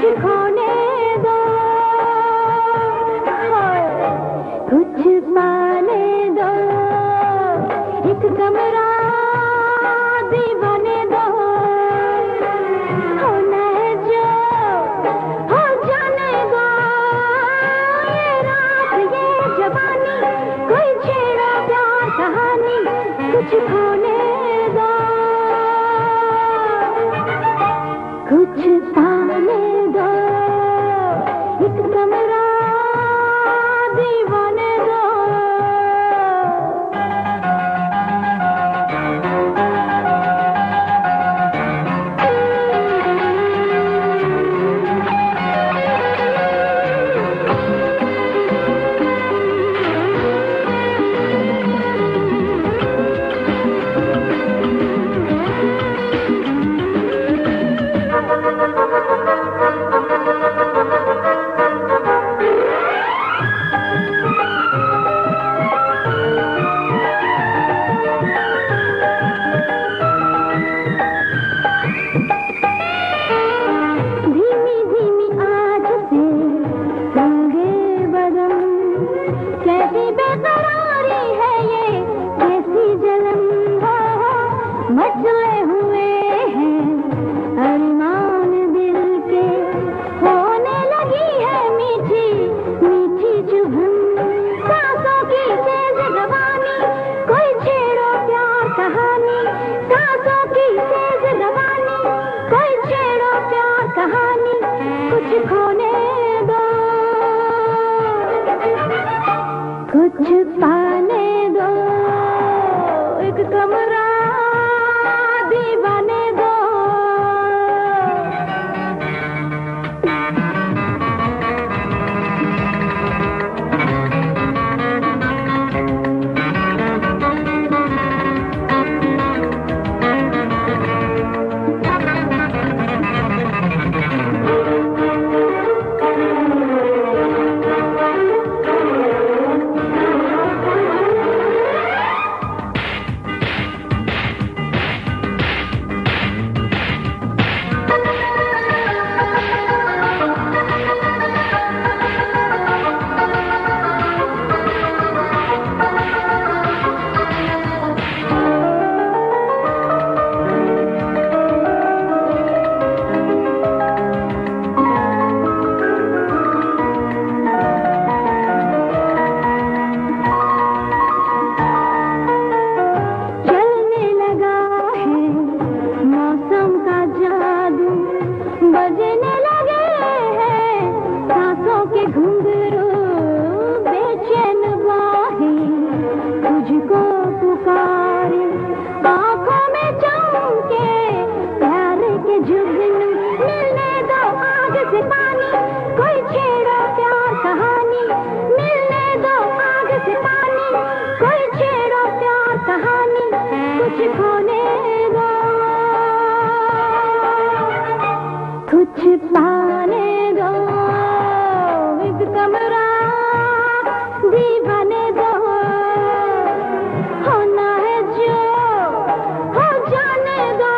खोने दो, कुछ पाने दो, एक कमरा दीवाने दो, होना है जो हो जाने दो, ये रात ये जवानी, कोई छेड़ा प्यार कहानी, कुछ खोने दो, कुछ पाने दो, एक कमरा दीवाने दो। कैसी बेकरारी है ये, कैसी जलन हो, मचले हुए हैं अरमान दिल के, होने लगी है मीठी मीठी चुभन, सांसों की तेज रवानी, कोई छेड़ो प्यार कहानी, सांसों की तेज रवानी, कोई छेड़ो प्यार कहानी, कुछ खोने दो, कुछ पाने दो, एक कमरा दीवाने दो। बजने लगे हैं सांसों के घुंघरू, बेचैन बाहें तुझको पुकारे, आंखों में चमके प्यार के जुगनू, मिलने दो आग से पानी, कोई छेड़ो प्यार कहानी, मिलने दो आग से पानी, कोई छेड़ो प्यार कहानी, कुछ खोने दो, कुछ पाने दो, एक कमरा दीवाने दो, होना है जो हो जाने दो,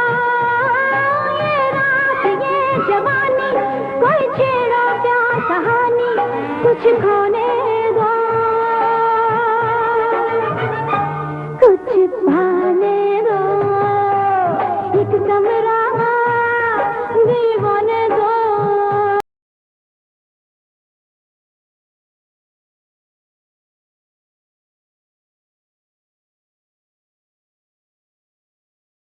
ये रात ये जवानी, कोई छेड़ो प्यार कहानी, कुछ खोने दो, कुछ पाने दो, एक कमरा